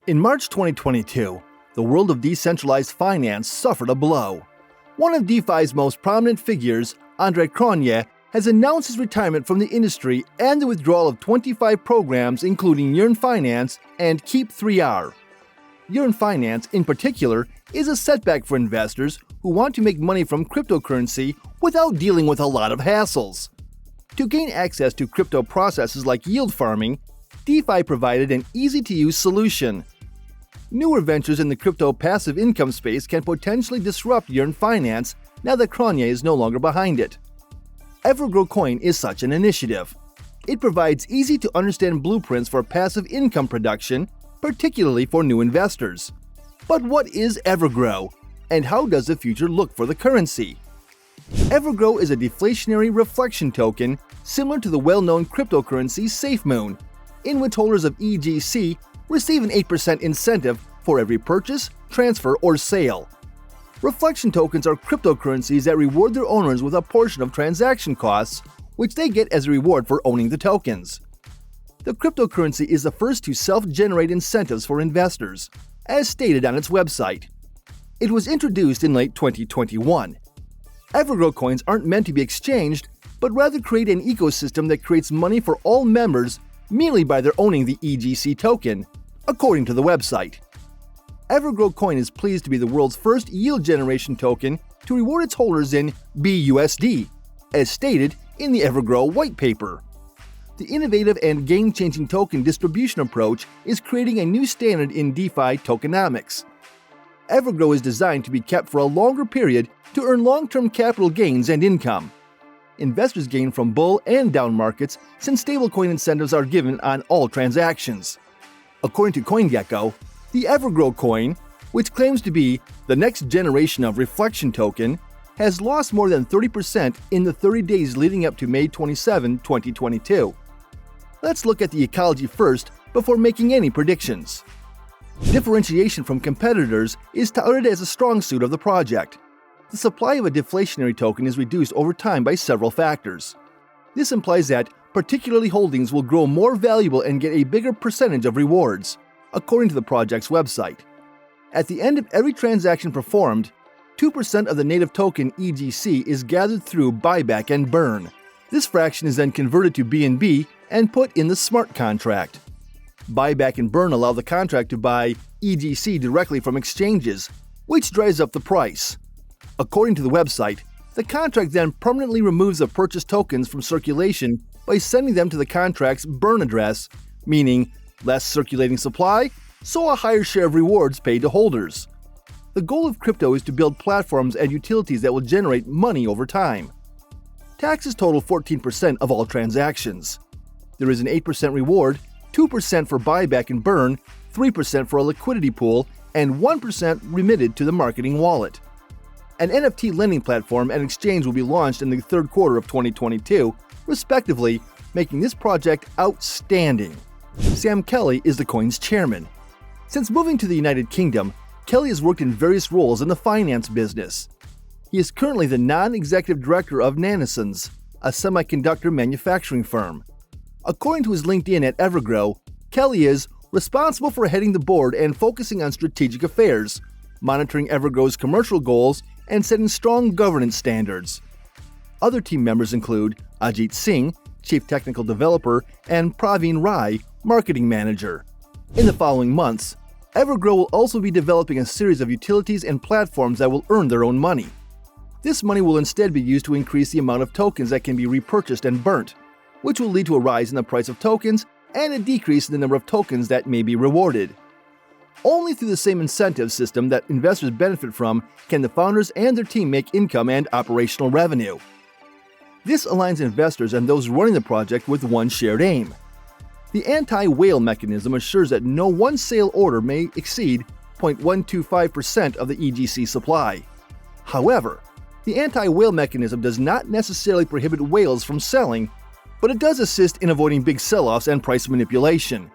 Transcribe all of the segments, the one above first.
In March 2022, the world of decentralized finance suffered a blow. One of DeFi's most prominent figures, Cronje, has announced his retirement from the industry and the withdrawal of 25 programs including Yearn Finance and Keep3r. Yearn Finance, in particular, is a setback for investors who want to make money from cryptocurrency without dealing with a lot of hassles. To gain access to crypto processes like yield farming, DeFi provided an easy-to-use solution. Newer ventures in the crypto passive income space can potentially disrupt Yearn Finance now that Cronje is no longer behind it. EverGrow Coin is such an initiative. It provides easy-to-understand blueprints for passive income production, particularly for new investors. But what is EverGrow, and how does the future look for the currency? EverGrow is a deflationary reflection token similar to the well-known cryptocurrency SafeMoon, in which holders of EGC receive an 8% incentive for every purchase, transfer, or sale. Reflection tokens are cryptocurrencies that reward their owners with a portion of transaction costs, which they get as a reward for owning the tokens. The cryptocurrency is the first to self-generate incentives for investors, as stated on its website. It was introduced in late 2021. EverGrow coins aren't meant to be exchanged, but rather create an ecosystem that creates money for all members merely by their owning the EGC token, according to the website. EverGrow Coin is pleased to be the world's first yield generation token to reward its holders in BUSD, as stated in the EverGrow white paper. The innovative and game-changing token distribution approach is creating a new standard in DeFi tokenomics. EverGrow is designed to be kept for a longer period to earn long-term capital gains and income. Investors gain from bull and down markets since stablecoin incentives are given on all transactions. According to CoinGecko, the EverGrow coin, which claims to be the next generation of reflection token, has lost more than 30% in the 30 days leading up to May 27, 2022. Let's look at the ecology first before making any predictions. Differentiation from competitors is touted as a strong suit of the project. The supply of a deflationary token is reduced over time by several factors. This implies that particularly holdings will grow more valuable and get a bigger percentage of rewards, according to the project's website. At the end of every transaction performed, 2% of the native token EGC is gathered through buyback and burn. This fraction is then converted to BNB and put in the smart contract. Buyback and burn allow the contract to buy EGC directly from exchanges, which drives up the price. According to the website, the contract then permanently removes the purchased tokens from circulation by sending them to the contract's burn address, meaning less circulating supply, so a higher share of rewards paid to holders. The goal of crypto is to build platforms and utilities that will generate money over time. Taxes total 14% of all transactions. There is an 8% reward, 2% for buyback and burn, 3% for a liquidity pool, and 1% remitted to the marketing wallet. An NFT lending platform and exchange will be launched in the third quarter of 2022, respectively, making this project outstanding. Sam Kelly is the coin's chairman. Since moving to the United Kingdom, Kelly has worked in various roles in the finance business. He is currently the non-executive director of Nanosons, a semiconductor manufacturing firm. According to his LinkedIn at EverGrow, Kelly is responsible for heading the board and focusing on strategic affairs, monitoring EverGrow's commercial goals, and setting strong governance standards. Other team members include Ajit Singh, Chief Technical Developer, and Praveen Rai, Marketing Manager. In the following months, EverGrow will also be developing a series of utilities and platforms that will earn their own money. This money will instead be used to increase the amount of tokens that can be repurchased and burnt, which will lead to a rise in the price of tokens and a decrease in the number of tokens that may be rewarded. Only through the same incentive system that investors benefit from can the founders and their team make income and operational revenue. This aligns investors and those running the project with one shared aim. The anti-whale mechanism assures that no one sale order may exceed 0.125% of the EGC supply. However, the anti-whale mechanism does not necessarily prohibit whales from selling, but it does assist in avoiding big sell-offs and price manipulation.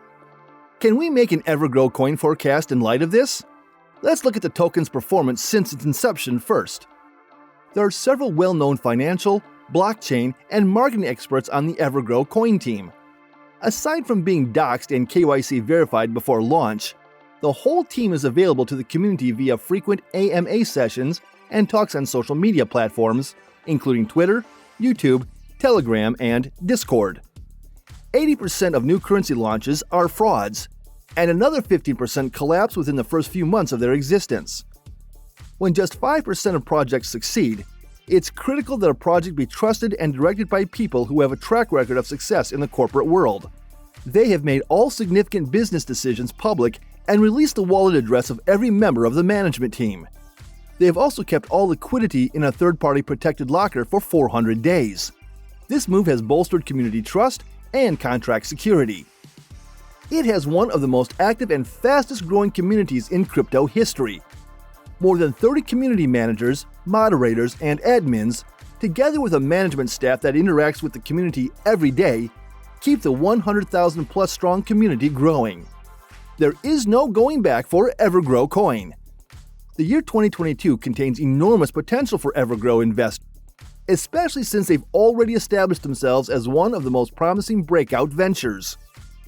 Can we make an EverGrow coin forecast in light of this? Let's look at the token's performance since its inception first. There are several well-known financial, blockchain, and marketing experts on the EverGrow coin team. Aside from being doxed and KYC verified before launch, The whole team is available to the community via frequent AMA sessions and talks on social media platforms, including Twitter, YouTube, Telegram, and Discord. 80% of new currency launches are frauds, and another 15% collapse within the first few months of their existence. When just 5% of projects succeed, it's critical that a project be trusted and directed by people who have a track record of success in the corporate world. They have made all significant business decisions public and released the wallet address of every member of the management team. They have also kept all liquidity in a third-party protected locker for 400 days. This move has bolstered community trust and contract security. It has one of the most active and fastest-growing communities in crypto history. More than 30 community managers, moderators, and admins, together with a management staff that interacts with the community every day, keep the 100,000-plus strong community growing. There is no going back for EverGrow Coin. The year 2022 contains enormous potential for EverGrow investors, especially since they've already established themselves as one of the most promising breakout ventures.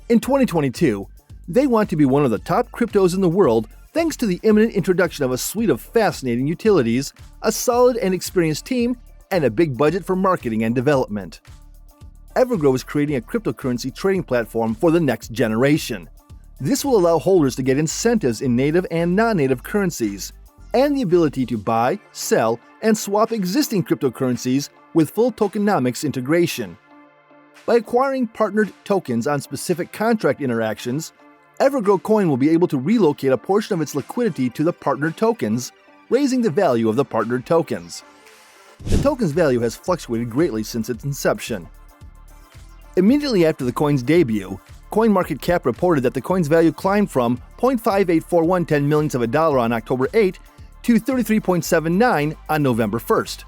In 2022, they want to be one of the top cryptos in the world thanks to the imminent introduction of a suite of fascinating utilities, a solid and experienced team, and a big budget for marketing and development. EverGrow is creating a cryptocurrency trading platform for the next generation. This will allow holders to get incentives in native and non-native currencies, and the ability to buy, sell, and swap existing cryptocurrencies with full tokenomics integration. By acquiring partnered tokens on specific contract interactions, EverGrow Coin will be able to relocate a portion of its liquidity to the partnered tokens, raising the value of the partnered tokens. The token's value has fluctuated greatly since its inception. Immediately after the coin's debut, CoinMarketCap reported that the coin's value climbed from $0.5841 million on October 8 to $33.79 on November 1st.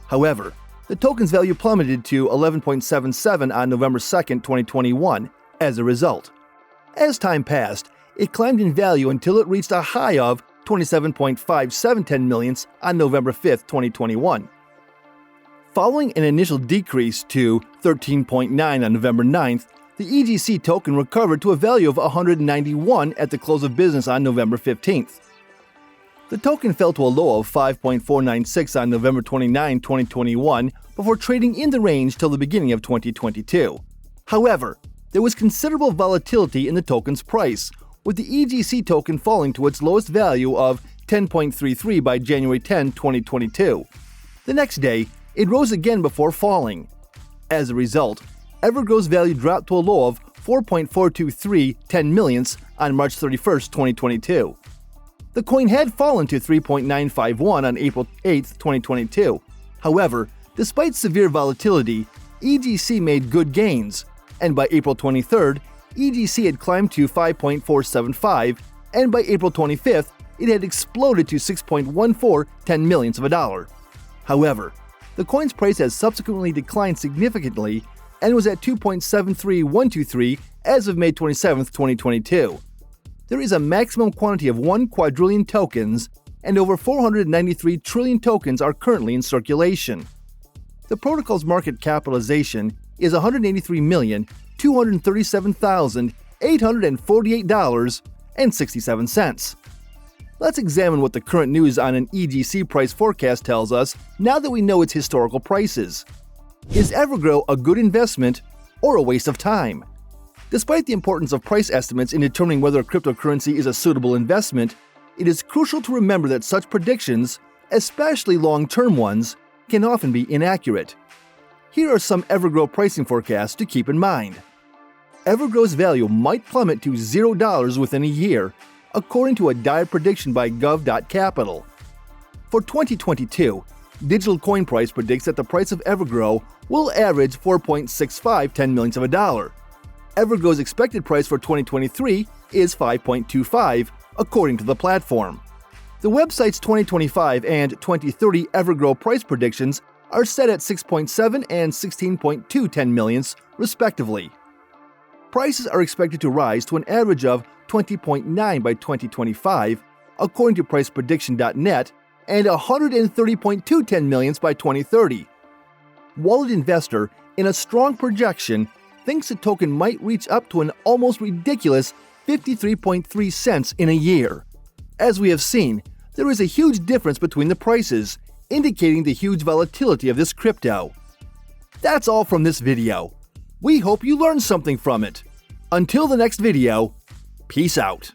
However, the token's value plummeted to $11.77 on November 2, 2021 as a result. As time passed, it climbed in value until it reached a high of $27.571 million on November 5, 2021. Following an initial decrease to $13.9 on November 9th, the EGC token recovered to a value of $191 at the close of business on November 15th. The token fell to a low of $5.496 on November 29, 2021, before trading in the range till the beginning of 2022. However, there was considerable volatility in the token's price, with the EGC token falling to its lowest value of $10.33 by January 10, 2022. The next day, it rose again before falling. As a result, EverGrow's value dropped to a low of $4.423 million on March 31, 2022. The coin had fallen to $3.951 on April 8, 2022. However, despite severe volatility, EGC made good gains, and by April 23rd, EGC had climbed to $5.475, and by April 25th, it had exploded to $6.14 million. However, the coin's price has subsequently declined significantly and was at $2.73123 as of May 27, 2022. There is a maximum quantity of 1 quadrillion tokens, and over 493 trillion tokens are currently in circulation. The protocol's market capitalization is $183,237,848.67. Let's examine what the current news on an EGC price forecast tells us now that we know its historical prices. Is EverGrow a good investment or a waste of time? Despite the importance of price estimates in determining whether a cryptocurrency is a suitable investment, it is crucial to remember that such predictions, especially long-term ones, can often be inaccurate. Here are some EverGrow pricing forecasts to keep in mind. EverGrow's value might plummet to $0 within a year, according to a dire prediction by gov.capital. For 2022, Digital Coin Price predicts that the price of EverGrow will average $4.65 million. EverGrow's expected price for 2023 is $5.25, according to the platform. The website's 2025 and 2030 EverGrow price predictions are set at $6.7 and $16.2 million, respectively. Prices are expected to rise to an average of $20.9 by 2025, according to priceprediction.net, and $130.2 million by 2030. Wallet Investor, in a strong projection, thinks the token might reach up to an almost ridiculous 53.3 cents in a year. As we have seen, there is a huge difference between the prices, indicating the huge volatility of this crypto. That's all from this video. We hope you learned something from it. Until the next video, peace out.